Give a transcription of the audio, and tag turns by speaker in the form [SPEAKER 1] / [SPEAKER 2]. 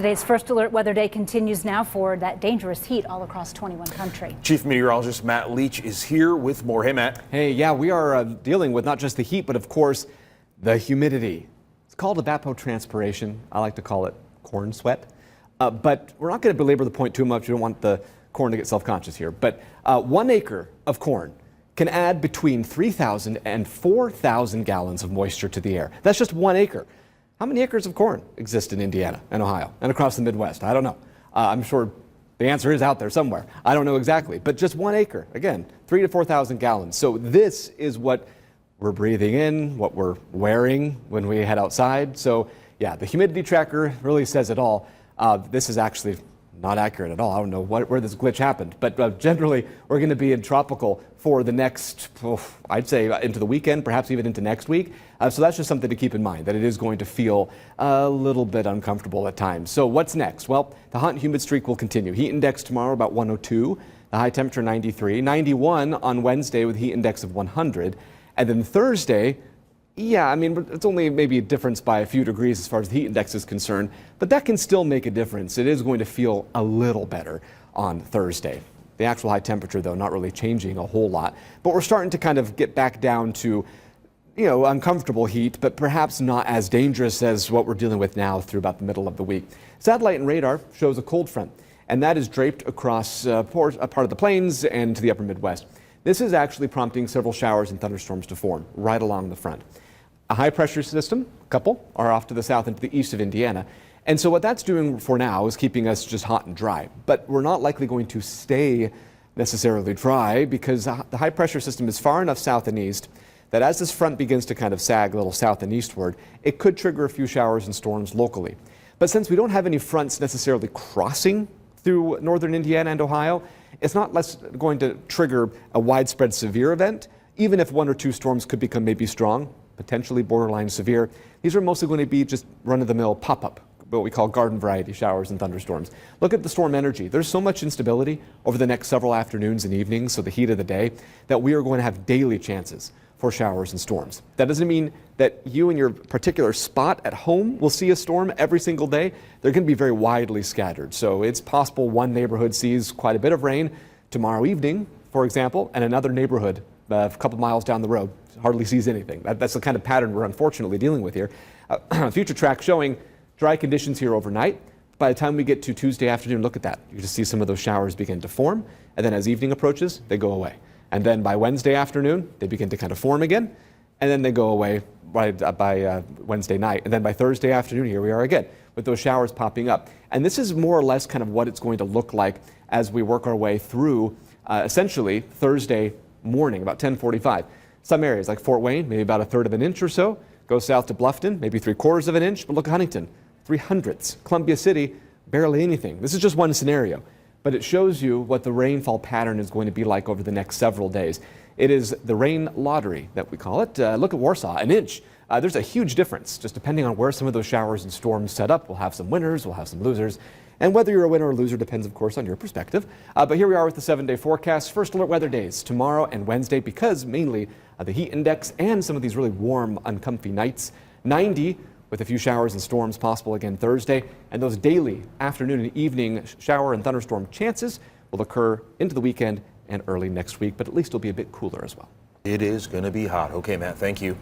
[SPEAKER 1] Today's first alert weather day continues now for that dangerous heat all across 21 country.
[SPEAKER 2] Chief Meteorologist Matt Leach is here with more. Hey, Matt.
[SPEAKER 3] Hey, yeah, we are dealing with not just the heat, but of course, the humidity. It's called evapotranspiration. I like to call it corn sweat. But we're not going to belabor the point too much. We don't want the corn to get self-conscious here. But 1 acre of corn can add between 3,000 and 4,000 gallons of moisture to the air. That's just 1 acre. How many acres of corn exist in Indiana and Ohio and across the Midwest? I don't know. I'm sure the answer is out there somewhere. I don't know exactly, but just 1 acre, again, 3,000 to 4,000 gallons. So this is what we're breathing in, what we're wearing when we head outside. So yeah, the humidity tracker really says it all. This is actually not accurate at all. I don't know where this glitch happened, but generally we're going to be in tropical for the next, I'd say into the weekend, perhaps even into next week. So that's just something to keep in mind, that it is going to feel a little bit uncomfortable at times. So what's next? Well, the hot and humid streak will continue. Heat index tomorrow about 102, the high temperature 93, 91 on Wednesday with heat index of 100. And then Thursday, yeah, I mean, it's only maybe a difference by a few degrees as far as the heat index is concerned, but that can still make a difference. It is going to feel a little better on Thursday. The actual high temperature, though, not really changing a whole lot, but we're starting to kind of get back down to, you know, uncomfortable heat, but perhaps not as dangerous as what we're dealing with now through about the middle of the week. Satellite and radar shows a cold front, and that is draped across a part of the plains and to the upper Midwest. This is actually prompting several showers and thunderstorms to form right along the front. A high pressure system, a couple, are off to the south and to the east of Indiana. And so what that's doing for now is keeping us just hot and dry. But we're not likely going to stay necessarily dry because the high pressure system is far enough south and east that as this front begins to kind of sag a little south and eastward, it could trigger a few showers and storms locally. But since we don't have any fronts necessarily crossing through northern Indiana and Ohio, it's not going to trigger a widespread severe event, even if 1 or 2 storms could become maybe strong, potentially borderline severe. These are mostly going to be just run-of-the-mill pop-up, what we call garden variety showers and thunderstorms. Look at the storm energy. There's so much instability over the next several afternoons and evenings, so the heat of the day, that we are going to have daily chances for showers and storms. That doesn't mean that you and your particular spot at home will see a storm every single day. They're going to be very widely scattered. So it's possible one neighborhood sees quite a bit of rain tomorrow evening, for example, and another neighborhood a couple miles down the road hardly sees anything. That's the kind of pattern we're unfortunately dealing with here. Future track showing dry conditions here overnight. By the time we get to Tuesday afternoon, look at that. You just see some of those showers begin to form, and then as evening approaches, they go away. And then by Wednesday afternoon, they begin to kind of form again, and then they go away by Wednesday night. And then by Thursday afternoon, here we are again with those showers popping up. And this is more or less kind of what it's going to look like as we work our way through essentially Thursday morning, about 10:45. Some areas like Fort Wayne, maybe about 1/3 of an inch or so. Go south to Bluffton, maybe 3/4 of an inch. But look at Huntington, 3/100. Columbia City, barely anything. This is just one scenario, but it shows you what the rainfall pattern is going to be like over the next several days. It is the rain lottery that we call it. Look at Warsaw, an inch. There's a huge difference just depending on where some of those showers and storms set up. We'll have some winners, we'll have some losers. And whether you're a winner or loser depends, of course, on your perspective. But here we are with the 7-day forecast. First alert weather days tomorrow and Wednesday because mainly the heat index and some of these really warm, uncomfy nights. 90 with a few showers and storms possible again Thursday. And those daily afternoon and evening shower and thunderstorm chances will occur into the weekend and early next week, but at least it'll be a bit cooler as well.
[SPEAKER 2] It is going to be hot. Okay, Matt, thank you.